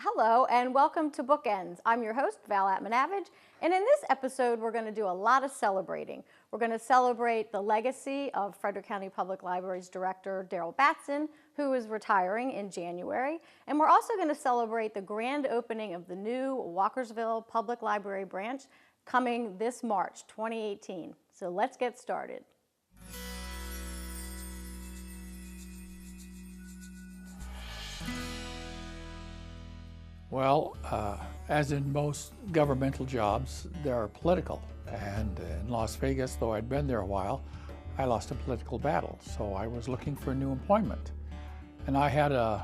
Hello and welcome to Bookends. I'm your host, Val Atmanavage, and in this episode we're going to do a lot of celebrating. We're going to celebrate the legacy of Frederick County Public Library's director, Director Batson, who is retiring in January, and we're also going to celebrate the grand opening of the new Walkersville Public Library branch coming this March 2018. So let's get started. Well, as in most governmental jobs, they are political. And in Las Vegas, though I'd been there a while, I lost a political battle. So I was looking for new employment. And I had an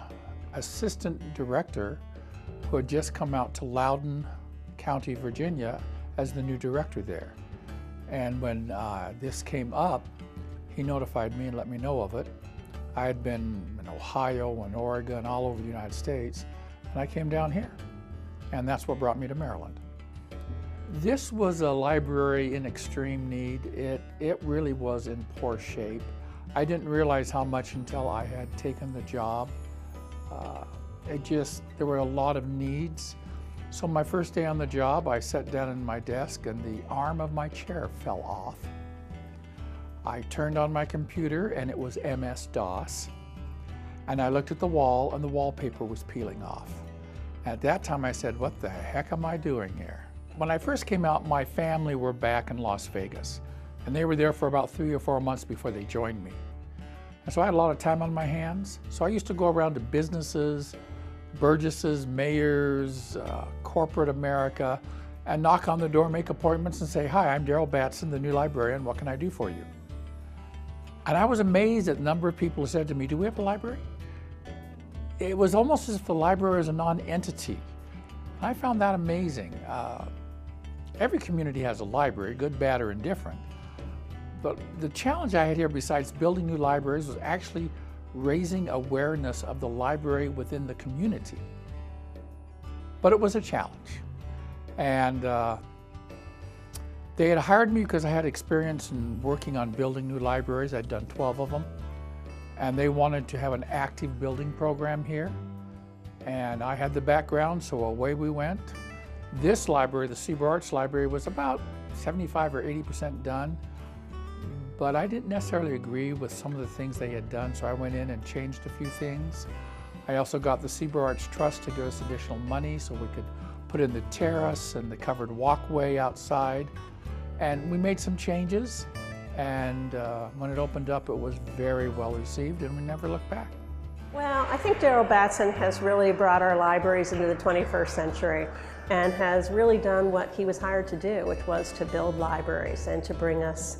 assistant director who had just come out to Loudoun County, Virginia, as the new director there. And when this came up, he notified me and let me know of it. I had been in Ohio and Oregon, all over the United States. And I came down here, and that's what brought me to Maryland. This was a library in extreme need. It really was in poor shape. I didn't realize how much until I had taken the job. There were a lot of needs. So my first day on the job, I sat down in my desk and the arm of my chair fell off. I turned on my computer and it was MS-DOS. And I looked at the wall and the wallpaper was peeling off. At that time I said, what the heck am I doing here? When I first came out, my family were back in Las Vegas. And they were there for about 3 or 4 months before they joined me. And so I had a lot of time on my hands. So I used to go around to businesses, burgesses, mayors, corporate America, and knock on the door, make appointments and say, hi, I'm Director Batson, the new librarian. What can I do for you? And I was amazed at the number of people who said to me, do we have a library? It was almost as if the library was a non-entity. I found that amazing. Every community has a library, good, bad, or indifferent. But the challenge I had here, besides building new libraries, was actually raising awareness of the library within the community. But it was a challenge. And they had hired me because I had experience in working on building new libraries. I'd done 12 of them. And they wanted to have an active building program here. And I had the background, so away we went. This library, the C.Burr Arts Library, was about 75 or 80% done. But I didn't necessarily agree with some of the things they had done, so I went in and changed a few things. I also got the C.Burr Arts Trust to give us additional money so we could put in the terrace and the covered walkway outside. And we made some changes. And when it opened up, it was very well received, and we never looked back. Well, I think Director Batson has really brought our libraries into the 21st century and has really done what he was hired to do, which was to build libraries and to bring us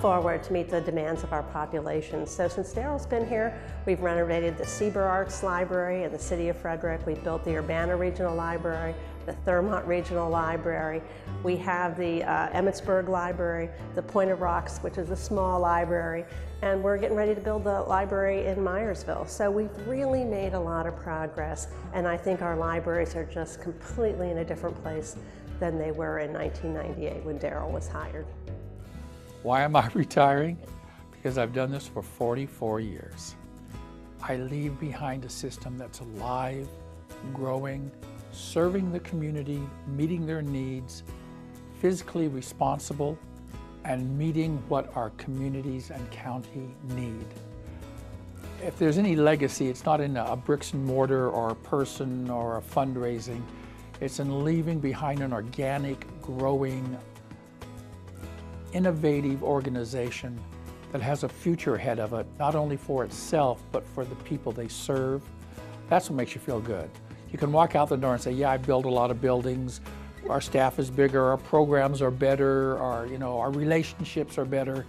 forward to meet the demands of our population. So since Daryl's been here, we've renovated the C.Burr Arts Library in the city of Frederick. We've built the Urbana Regional Library, the Thurmont Regional Library. We have the Emmitsburg Library, the Point of Rocks, which is a small library, and we're getting ready to build the library in Myersville. So we've really made a lot of progress, and I think our libraries are just completely in a different place than they were in 1998 when Daryl was hired. Why am I retiring? Because I've done this for 44 years. I leave behind a system that's alive, growing, serving the community, meeting their needs, physically responsible, and meeting what our communities and county need. If there's any legacy, it's not in a bricks and mortar or a person or a fundraising. It's in leaving behind an organic, growing, innovative organization that has a future ahead of it, not only for itself, but for the people they serve. That's what makes you feel good. You can walk out the door and say, yeah, I build a lot of buildings, our staff is bigger, our programs are better, our relationships are better.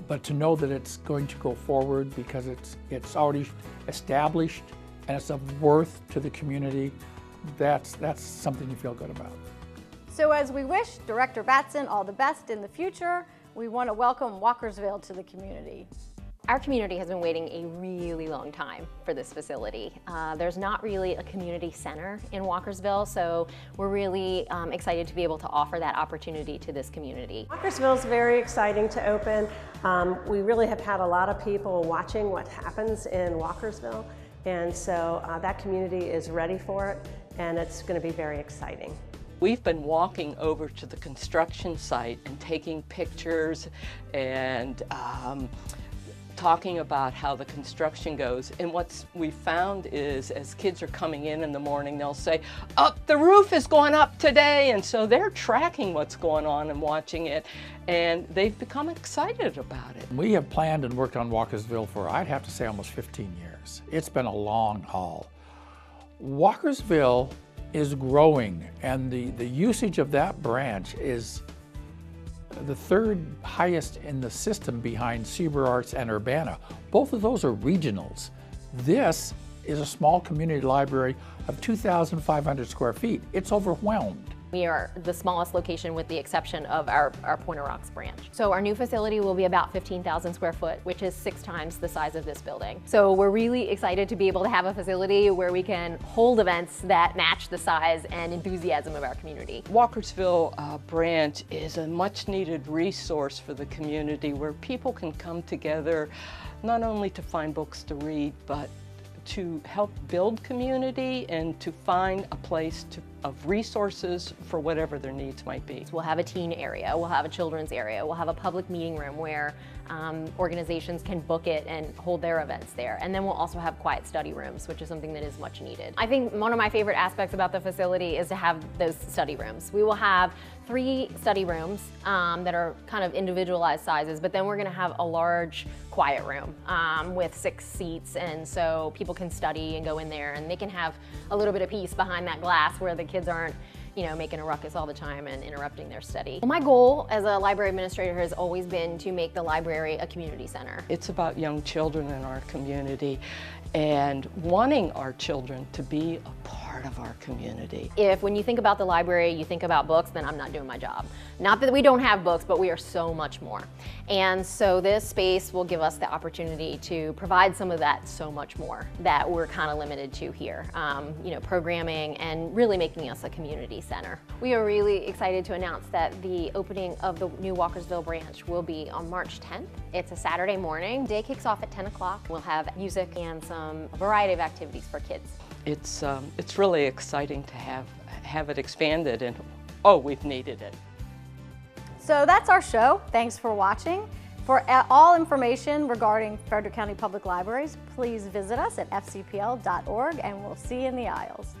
But to know that it's going to go forward because it's already established and it's of worth to the community, that's something you feel good about. So as we wish Director Batson all the best in the future, we want to welcome Walkersville to the community. Our community has been waiting a really long time for this facility. There's not really a community center in Walkersville, so we're really excited to be able to offer that opportunity to this community. Walkersville is very exciting to open. We really have had a lot of people watching what happens in Walkersville, And so that community is ready for it, and it's going to be very exciting. We've been walking over to the construction site and taking pictures and talking about how the construction goes. And what we found is, as kids are coming in the morning, they'll say, "Oh, the roof is going up today." And so they're tracking what's going on and watching it, and they've become excited about it. We have planned and worked on Walkersville for, I'd have to say, almost 15 years. It's been a long haul. Walkersville is growing, and the usage of that branch is the third highest in the system behind C.Burr Arts and Urbana. Both of those are regionals. This is a small community library of 2,500 square feet. It's overwhelmed. We are the smallest location with the exception of our Pointer Rocks branch. So our new facility will be about 15,000 square foot, which is 6 times the size of this building. So we're really excited to be able to have a facility where we can hold events that match the size and enthusiasm of our community. Walkersville branch is a much needed resource for the community where people can come together not only to find books to read, but to help build community and to find a place of resources for whatever their needs might be. We'll have a teen area, we'll have a children's area, we'll have a public meeting room where organizations can book it and hold their events there. And then we'll also have quiet study rooms, which is something that is much needed. I think one of my favorite aspects about the facility is to have those study rooms. We will have 3 study rooms that are kind of individualized sizes, but then we're gonna have a large quiet room with 6 seats, and so people can study and go in there and they can have a little bit of peace behind that glass where the kids aren't, you know, making a ruckus all the time and interrupting their study. Well, my goal as a library administrator has always been to make the library a community center. It's about young children in our community and wanting our children to be a part of our community. If when you think about the library, you think about books, then I'm not doing my job. Not that we don't have books, but we are so much more. And so this space will give us the opportunity to provide some of that so much more that we're kind of limited to here. You know, programming and really making us a community center. We are really excited to announce that the opening of the new Walkersville branch will be on March 10th. It's a Saturday morning. Day kicks off at 10 o'clock. We'll have music and a variety of activities for kids. It's really exciting to have it expanded, and oh, we've needed it. So that's our show. Thanks for watching. For all information regarding Frederick County Public Libraries, please visit us at fcpl.org, and we'll see you in the aisles.